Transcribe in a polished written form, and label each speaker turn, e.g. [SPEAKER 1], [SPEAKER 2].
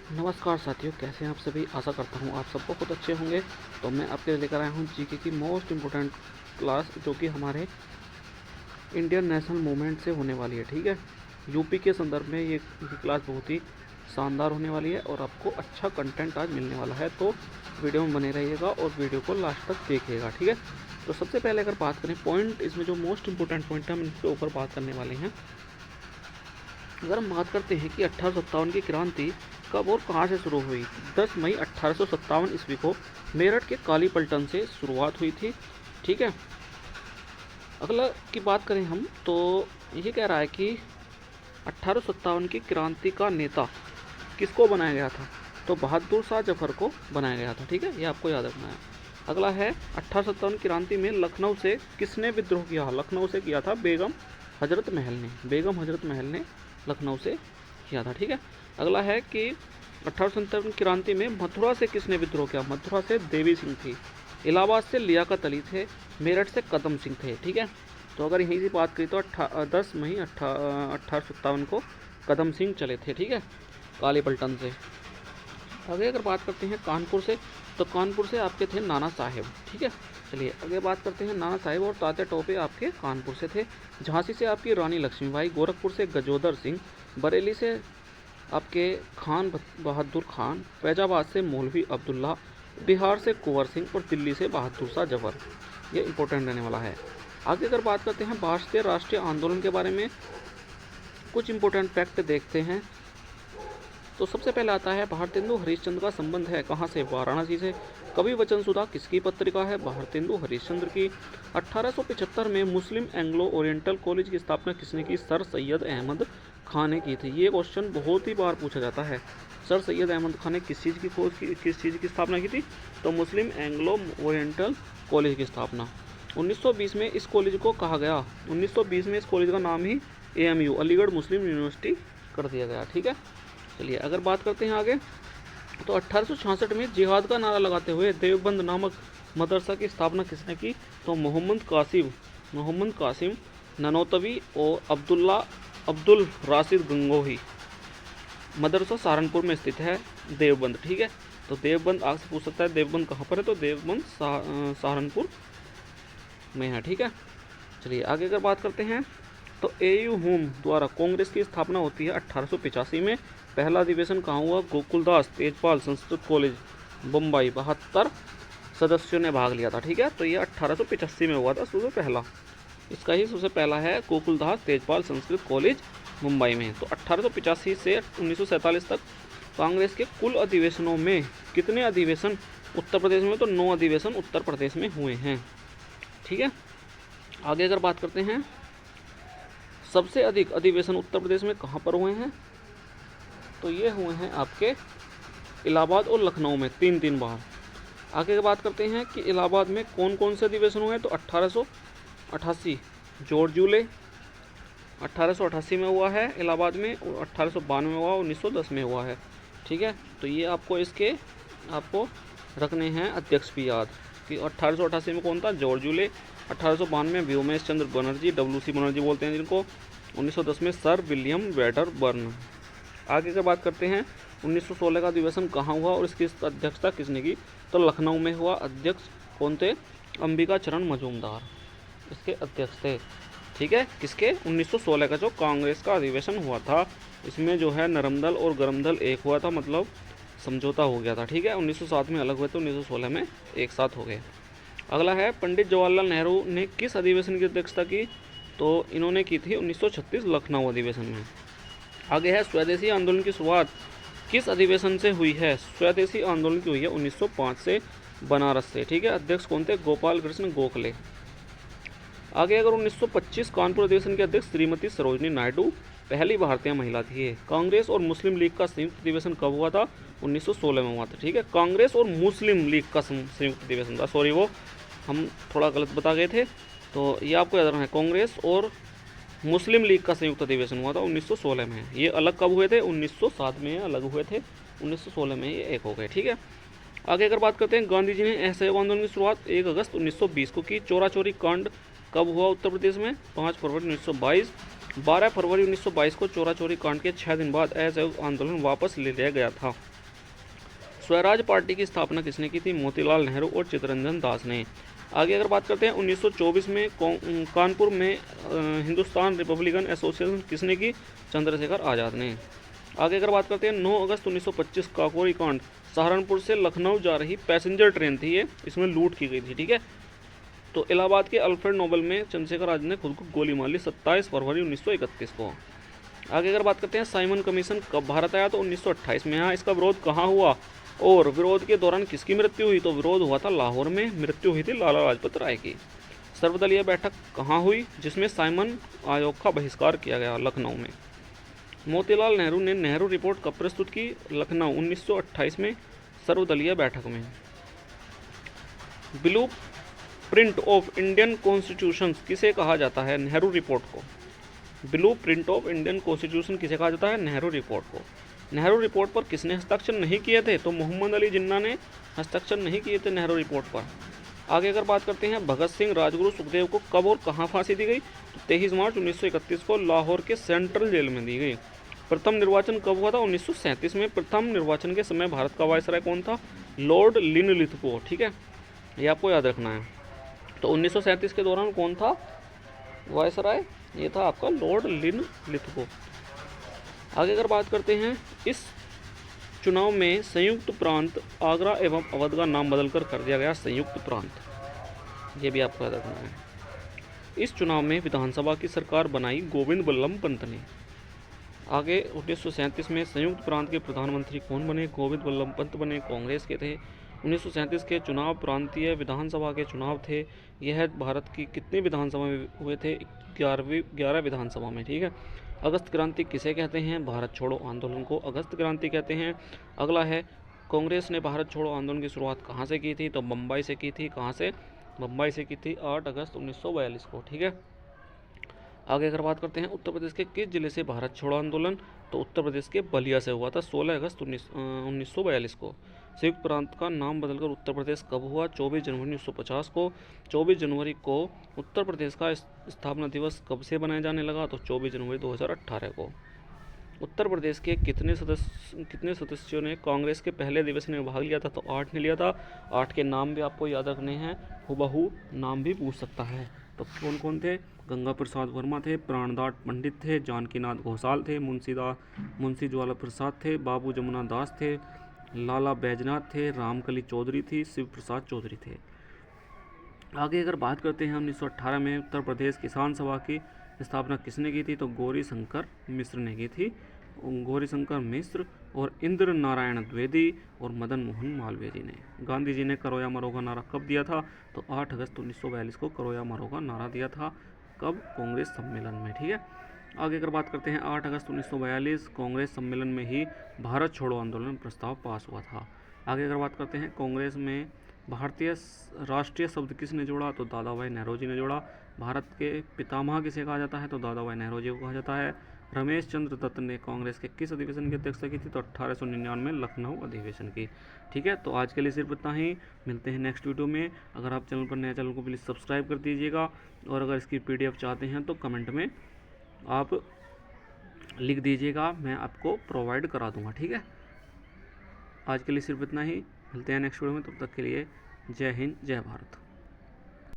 [SPEAKER 1] नमस्कार साथियों, कैसे हैं आप सभी। आशा करता हूँ आप सब बहुत अच्छे होंगे। तो मैं आपके लिए लेकर आया हूँ जीके की मोस्ट इम्पोर्टेंट क्लास, जो कि हमारे इंडियन नेशनल मूवमेंट से होने वाली है। ठीक है, यूपी के संदर्भ में ये क्लास बहुत ही शानदार होने वाली है और आपको अच्छा कंटेंट आज मिलने वाला है। तो वीडियो में बने रहिएगा और वीडियो को लास्ट तक देखिएगा। ठीक है, तो सबसे पहले अगर बात करें पॉइंट, इसमें जो मोस्ट इंपॉर्टेंट पॉइंट है हम इनके ऊपर बात करने वाले हैं। अगर हम बात करते हैं कि 1857 की क्रांति कब और कहाँ से शुरू हुई। 10 मई 1857 ईस्वी को मेरठ के काली पलटन से शुरुआत हुई थी। ठीक है, अगला की बात करें हम तो ये कह रहा है कि 1857 की क्रांति का नेता किसको बनाया गया था, तो बहादुर शाह जफर को बनाया गया था। ठीक है, ये आपको याद रखना है। अगला है 1857 क्रांति में लखनऊ से किसने विद्रोह किया। लखनऊ से किया था बेगम हजरत महल ने। बेगम हजरत महल ने लखनऊ से किया था। ठीक है, अगला है कि 1857 क्रांति में मथुरा से किसने विद्रोह किया। मथुरा से देवी सिंह थी। इलाहाबाद से लियाकत अली थे। मेरठ से कदम सिंह थे। ठीक है, तो अगर यहीं से बात करी तो 10 मई 1857 को कदम सिंह चले थे। ठीक है, काली पलटन से। आगे अगर बात करते हैं कानपुर से, तो कानपुर से आपके थे नाना साहेब। ठीक है, चलिए आगे बात करते हैं। नाना साहेब और तात्या टोपे आपके कानपुर से थे। झांसी से आपकी रानी लक्ष्मीबाई, गोरखपुर से गजोदर सिंह, बरेली से आपके खान बहादुर खान, फैजाबाद से मौलवी अब्दुल्ला, बिहार से कुंवर सिंह और दिल्ली से बहादुर शाह जफर। ये इंपॉर्टेंट रहने वाला है। आगे अगर बात करते हैं भारतीय राष्ट्रीय आंदोलन के बारे में, कुछ इंपॉर्टेंट फैक्ट देखते हैं। तो सबसे पहले आता है भारतेंदु हरिश्चंद्र का संबंध है कहाँ से। वाराणसी से। कवि वचन सुधा किसकी पत्रिका है। भारतेंदु हरिश्चंद्र की। 1875 में मुस्लिम एंग्लो ओरिएंटल कॉलेज की स्थापना किसने की। सर सैयद अहमद खान ने की थी। ये क्वेश्चन बहुत ही बार पूछा जाता है। सर सैयद अहमद खान ने किस चीज़ की स्थापना की थी, तो मुस्लिम एंग्लो ओरिएंटल कॉलेज की स्थापना। 1920 में इस कॉलेज को कहा गया 1920 में इस कॉलेज का नाम ही AMU अलीगढ़ मुस्लिम यूनिवर्सिटी कर दिया गया। ठीक है, चलिए अगर बात करते हैं आगे, तो 1866 में जिहाद का नारा लगाते हुए देवबंद नामक मदरसा की स्थापना किसने की, तो मोहम्मद कासिम ननौतवी और अब्दुल राशिद गंगोही। मदरसा सहारनपुर में स्थित है देवबंद। ठीक है, तो देवबंद आपसे पूछ सकता है देवबंद कहाँ पर है, तो देवबंद सहारनपुर में है। ठीक है, चलिए आगे अगर बात करते हैं, तो AU होम द्वारा कांग्रेस की स्थापना होती है 1885 में। पहला अधिवेशन कहाँ हुआ, गोकुलदास तेजपाल संस्कृत कॉलेज बम्बई। 72 सदस्यों ने भाग लिया था। ठीक है, तो ये 1885 में हुआ था सबसे पहला। इसका ही सबसे पहला है गोकुलदास तेजपाल संस्कृत कॉलेज मुंबई में। तो 1885 से 1947 तक कांग्रेस के कुल अधिवेशनों में कितने अधिवेशन उत्तर प्रदेश में, तो 9 अधिवेशन उत्तर प्रदेश में हुए हैं। ठीक है, आगे अगर बात करते हैं, सबसे अधिक अधिवेशन उत्तर प्रदेश में कहाँ पर हुए हैं, तो ये हुए हैं आपके इलाहाबाद और लखनऊ में 3-3 बार। आगे बात करते हैं कि इलाहाबाद में कौन कौन से अधिवेशन हुए हैं, तो 1888 जॉर्ज जूले 1888 में हुआ है इलाहाबाद में, और 1892 में हुआ, 1910 में हुआ है। ठीक है, तो ये आपको रखने हैं अध्यक्ष भी याद कि 1888 में कौन था, जॉर्ज जूले। 1892 में व्योमेश चंद्र बनर्जी, WC बनर्जी बोलते हैं जिनको। 1910 में सर विलियम वेडरबर्न। आगे की बात करते हैं, 1916 का अधिवेशन कहाँ हुआ और इसकी अध्यक्षता किसने की, तो लखनऊ में हुआ। अध्यक्ष कौन थे, अंबिका चरण मजूमदार इसके अध्यक्ष थे। ठीक है, किसके, 1916 का जो कांग्रेस का अधिवेशन हुआ था, इसमें जो है नरम दल और गरम दल एक हुआ था, मतलब समझौता हो गया था। ठीक है, 1907 में अलग हुए थे, 1916 में एक साथ हो गए। अगला है पंडित जवाहरलाल नेहरू ने किस अधिवेशन की अध्यक्षता की, तो इन्होंने की थी 1936 लखनऊ अधिवेशन में। आगे है स्वदेशी आंदोलन की शुरुआत किस अधिवेशन से हुई है। स्वदेशी आंदोलन की हुई है 1905 से बनारस से। ठीक है, अध्यक्ष कौन थे, गोपाल कृष्ण गोखले। आगे अगर 1925 कानपुर अधिवेशन के अध्यक्ष श्रीमती सरोजनी नायडू पहली भारतीय महिला थी। कांग्रेस और मुस्लिम लीग का संयुक्त अधिवेशन कब हुआ था, 1916 में हुआ था। ठीक है, कांग्रेस और मुस्लिम लीग का संयुक्त अधिवेशन था, सॉरी वो हम थोड़ा गलत बता गए थे, तो ये आपको याद रखना है। कांग्रेस और मुस्लिम लीग का संयुक्त अधिवेशन हुआ था 1916 में। ये अलग कब हुए थे, 1907 में अलग हुए थे, 1916 में ये एक हो गए। ठीक है, आगे अगर बात करते हैं, गांधी जी ने असहयोग आंदोलन की शुरुआत 1 अगस्त 1920 को की। चोरा चोरी कांड कब हुआ उत्तर प्रदेश में, 5 फरवरी 1922। 12 फरवरी 1922 को चोरा चोरी कांड के 6 दिन बाद असहयोग आंदोलन वापस ले लिया गया था। स्वराज पार्टी की स्थापना किसने की थी? मोतीलाल नेहरू और चित्तरंजन दास ने। आगे अगर बात करते हैं 1924 में कानपुर में हिंदुस्तान रिपब्लिकन एसोसिएशन किसने की? चंद्रशेखर आज़ाद ने। आगे अगर बात करते हैं 9 अगस्त 1925 काकोरी कांड, सहारनपुर से लखनऊ जा रही पैसेंजर ट्रेन थी ये, इसमें लूट की गई थी, ठीक है। तो इलाहाबाद के अल्फ्रेड नोबल में चंद्रशेखर आज़ाद ने खुद को गोली मार ली 27 फरवरी 1931 को। आगे अगर बात करते हैं साइमन कमीशन कब भारत आया? तो 1928 में। यहाँ इसका विरोध कहाँ हुआ और विरोध के दौरान किसकी मृत्यु हुई? तो विरोध हुआ था लाहौर में, मृत्यु हुई थी लाला लाजपत राय की। सर्वदलीय बैठक कहाँ हुई जिसमें साइमन आयोग का बहिष्कार किया गया? लखनऊ में। मोतीलाल नेहरू ने नेहरू रिपोर्ट कब प्रस्तुत की? लखनऊ 1928 में सर्वदलीय बैठक में। Blue print of Indian constitution किसे कहा जाता है? नेहरू रिपोर्ट को। Blue print of Indian constitution किसे कहा जाता है? नेहरू रिपोर्ट को। नेहरू रिपोर्ट पर किसने हस्ताक्षर नहीं किए थे? तो मोहम्मद अली जिन्ना ने हस्ताक्षर नहीं किए थे नेहरू रिपोर्ट पर। आगे अगर बात करते हैं भगत सिंह, राजगुरु, सुखदेव को कब और कहाँ फांसी दी गई? तो 23 मार्च 1931 को लाहौर के सेंट्रल जेल में दी गई। प्रथम निर्वाचन कब हुआ था? 1937 में। प्रथम निर्वाचन के समय भारत का वायसराय कौन था? लॉर्ड लिनलिथगो, ठीक है, ये आपको याद रखना है। तो 1937 के दौरान कौन था वायसराय? ये था आपका लॉर्ड लिनलिथगो। आगे अगर बात करते हैं इस चुनाव में संयुक्त प्रांत आगरा एवं अवध का नाम बदलकर कर दिया गया संयुक्त प्रांत, ये भी आपको याद रखना है। इस चुनाव में विधानसभा की सरकार बनाई गोविंद बल्लभ पंत ने। आगे 1937 में संयुक्त प्रांत के प्रधानमंत्री कौन बने? गोविंद बल्लभ पंत बने, कांग्रेस के थे। 1937 के चुनाव प्रांतीय विधानसभा के चुनाव थे। यह भारत की कितनी विधानसभा में हुए थे? 11 विधानसभा में, ठीक है। अगस्त क्रांति किसे कहते हैं? भारत छोड़ो आंदोलन को अगस्त क्रांति कहते हैं। अगला है कांग्रेस ने भारत छोड़ो आंदोलन की शुरुआत कहाँ से की थी? तो बम्बई से की थी। कहाँ से? बम्बई से की थी 8 अगस्त 1942 को, ठीक है। आगे अगर बात करते हैं उत्तर प्रदेश के किस जिले से भारत छोड़ो आंदोलन? तो उत्तर प्रदेश के बलिया से हुआ था 16 अगस्त 1942 को। संयुक्त प्रांत का नाम बदलकर उत्तर प्रदेश कब हुआ? 24 जनवरी 1950 को। 24 जनवरी को उत्तर प्रदेश का स्थापना दिवस कब से बनाया जाने लगा? तो 24 जनवरी 2018 को। उत्तर प्रदेश के कितने सदस्यों ने कांग्रेस के पहले दिवस में भाग लिया था? तो 8 ने लिया था। 8 के नाम भी आपको याद रखने हैं, हुबहू नाम भी पूछ सकता है। तो कौन कौन थे? गंगा प्रसाद वर्मा थे, प्राणदास पंडित थे, जानकीनाथ घोषाल थे, मुंशी ज्वाला प्रसाद थे, बाबू जमुना दास थे, लाला बैजनाथ थे, रामकली चौधरी थी, शिव प्रसाद चौधरी थे। आगे अगर बात करते हैं 1918 में उत्तर प्रदेश किसान सभा की स्थापना किसने की थी? तो गौरी शंकर मिश्र ने की थी। गौरी शंकर मिश्र और इंद्र नारायण द्विवेदी और मदन मोहन मालवीय जी ने। गांधी जी ने करो या मरो का नारा कब दिया था? तो 8 अगस्त 1942 को करो या मरो का नारा दिया था। कब? कांग्रेस सम्मेलन में, ठीक है। आगे अगर बात करते हैं 8 अगस्त 1942 कांग्रेस सम्मेलन में ही भारत छोड़ो आंदोलन प्रस्ताव पास हुआ था। आगे अगर बात करते हैं कांग्रेस में भारतीय राष्ट्रीय शब्द किसने जोड़ा? तो दादा भाई नेहरू जी ने जोड़ा। भारत के पितामह किसे कहा जाता है? तो दादा भाई नेहरू जी को कहा जाता है। रमेश चंद्र दत्त ने कांग्रेस के किस अधिवेशन की अध्यक्षता की थी? तो 1899 लखनऊ अधिवेशन की, ठीक है। तो आज के लिए सिर्फ इतना ही, मिलते हैं नेक्स्ट वीडियो में। अगर आप चैनल पर नए चैनल को प्लीज़ सब्सक्राइब कर दीजिएगा और अगर इसकी PDF चाहते हैं तो कमेंट में आप लिख दीजिएगा, मैं आपको प्रोवाइड करा दूंगा, ठीक है। आज के लिए सिर्फ इतना ही, मिलते हैं नेक्स्ट वीडियो में, तब तक के लिए जय हिंद जय भारत।